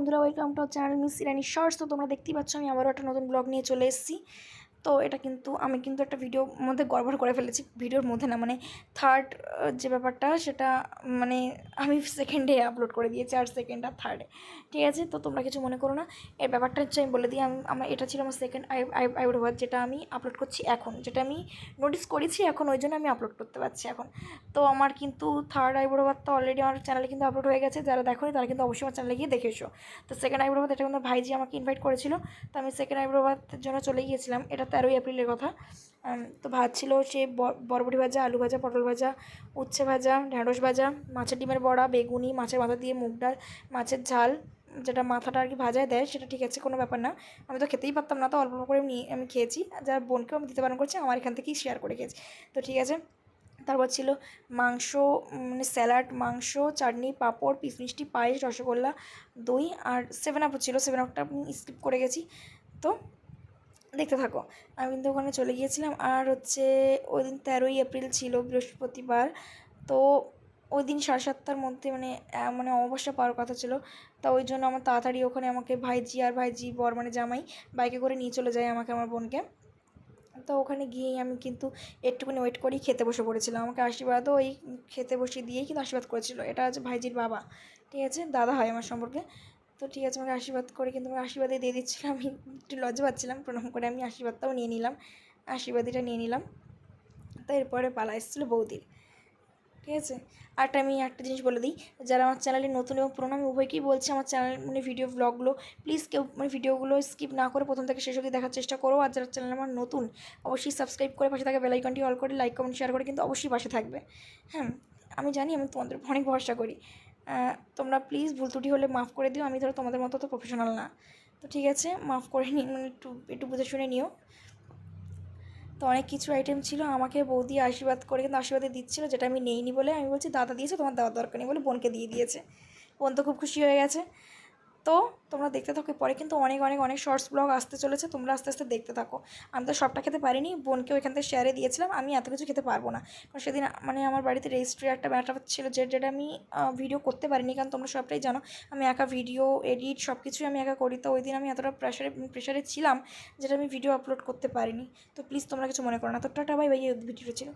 বন্ধুরা, welcome to our channel Miss Irani shorts. তো তোমরা দেখতেই পাচ্ছ আমি আবারও একটা নতুন ব্লগ নিয়ে চলে এসেছি। তো এটা কিন্তু আমি একটা ভিডিওর মধ্যে গড়বড় করে ফেলেছি, ভিডিওর মধ্যে না, মানে থার্ড যে ব্যাপারটা সেটা মানে আমি সেকেন্ডে আপলোড করে দিয়েছি, আর সেকেন্ড আর থার্ডে। ঠিক আছে, তো তোমরা কিছু মনে করো না। এর ব্যাপারটা হচ্ছে আমি বলে দিই, আমার এটা ছিল আমার সেকেন্ড আইব্রো ভাত, যেটা আমি আপলোড করছি এখন, যেটা আমি নোটিস করেছি এখন, ওই জন্য আমি আপলোড করতে পারছি এখন। তো আমার কিন্তু থার্ড আইব্রো ভাতটা অলরেডি আমার চ্যানেলে কিন্তু আপলোড হয়ে গেছে। যারা দেখোনি তারা কিন্তু অবশ্যই আমার চ্যানেলে গিয়ে দেখে এসো। তো সেকেন্ড আইব্রো ভাত এটা কিন্তু ভাইজি আমাকে ইনভাইট করেছিল, তো আমি সেকেন্ড আইব্রো ভাতের জন্য চলে গিয়েছিলাম। এটা 13ই এপ্রিলের কথা। তো ভাত ছিল সে বরবটি ভাজা, আলু ভাজা, পটল ভাজা, উচ্ছে ভাজা, ঢ্যাঁড়স ভাজা, মাছের ডিমের বড়া, বেগুনি, মাছের মাথা দিয়ে মুগ ডাল, মাছের ঝাল, যেটা মাথাটা আর কি ভাজায় দেয় সেটা, ঠিক আছে, কোনো ব্যাপার না। আমি তো খেতেই পারতাম না, তো অল্প অল্প করে নিয়ে আমি খেয়েছি। যার বোনকেও আমি দিতে বারণ করছি, আমার এখান থেকেই শেয়ার করে খেয়েছি। তো ঠিক আছে, তারপর ছিল মাংস, মানে স্যালাড, মাংস, চাটনি, পাঁপড়, পিস মিষ্টি, পায়েস, রসগোল্লা, দই, আর 7 আপও ছিল। 7 আপটা আমি স্কিপ করে গেছি। তো দেখতে থাকো। আমি কিন্তু ওখানে চলে গিয়েছিলাম। আর হচ্ছে ওই দিন 13ই এপ্রিল ছিল, বৃহস্পতিবার। তো ওই দিন 7:30টার মধ্যে মানে অমাবস্যা পাওয়ার কথা ছিল। তা ওই জন্য আমার তাড়াতাড়ি ওখানে আমাকে ভাইজি বর মানে জামাই বাইকে করে নিয়ে চলে যায় আমাকে, আমার বোনকে। তো ওখানে গিয়েই আমি কিন্তু একটুখানি ওয়েট করেই খেতে বসে পড়েছিলাম। আমাকে আশীর্বাদও ওই খেতে বসিয়ে দিয়েই কিন্তু আশীর্বাদ করেছিল। এটা হচ্ছে ভাইজির বাবা, ঠিক আছে, দাদা হয় আমার সম্পর্কে। তো ঠিক আছে, আমাকে আশীর্বাদ করে কিন্তু আমাকে আশীর্বাদই দিয়ে দিচ্ছিলাম। আমি একটু লজ্জা পাচ্ছিলাম, প্রণাম করে আমি আশীর্বাদটাও নিয়ে নিলাম, আশীর্বাদীটা নিয়ে নিলাম। তো এরপরে পালা এসেছিলো বৌদির। ঠিক আছে, আমি একটা জিনিস বলে দিই, যারা আমার চ্যানেলে নতুন এবং পুরোনো, আমি উভয়কেই বলছি, আমার চ্যানেল মানে ভিডিও ব্লগগুলো প্লিজ কেউ মানে ভিডিওগুলো স্কিপ না করে প্রথম থেকে শেষ অবধি দেখার চেষ্টা করো। আর যারা চ্যানেল আমার নতুন, অবশ্যই সাবস্ক্রাইব করে পাশে থাকা বেল আইকনটি অল করে লাইক কমেন্ট শেয়ার করে কিন্তু অবশ্যই পাশে থাকবে। হ্যাঁ, আমি জানি আমি তোমাদের অনেক ভরসা করি। তোমরা প্লিজ ভুল ত্রুটি হলে মাফ করে দিও। আমি ধরো তোমাদের মতো তো প্রফেশনাল না। তো ঠিক আছে, মাফ করে নিই, মানে একটু বুঝে শুনে নিও। তো অনেক কিছু আইটেম ছিল, আমাকে বৌদি আশীর্বাদ করে কিন্তু আশীর্বাদে দিচ্ছিলো, যেটা আমি নেইনি বলে আমি বলছি দাদা দিয়েছে, তোমার দেওয়ার দরকার নেই বলে বোনকে দিয়ে দিয়েছে। বোন তো খুব খুশি হয়ে গেছে। তো তোমরা দেখতে থাকো, পরে কিন্তু অনেক অনেক অনেক শর্টস ব্লগ আসতে চলেছে, তোমরা আস্তে আস্তে দেখতে থাকো। আমি তো সবটা খেতে পারিনি, বোনকেও এখান থেকে শেয়ারে দিয়েছিলাম, আমি এত কিছু খেতে পারবো না। কারণ সেদিন মানে আমার বাড়িতে রেজিস্ট্রি একটা ব্যাপার ছিল, যেটা আমি ভিডিও করতে পারিনি, কারণ তোমরা সবটাই জানো আমি একা ভিডিও এডিট সব কিছুই আমি একা করি। তো ওই দিন আমি এতটা প্রেশারে ছিলাম যেটা আমি ভিডিও আপলোড করতে পারিনি। তো প্লিজ তোমরা কিছু মনে করো না। তো টাটা, বাই বাই, এই ভিডিওটা ছিল।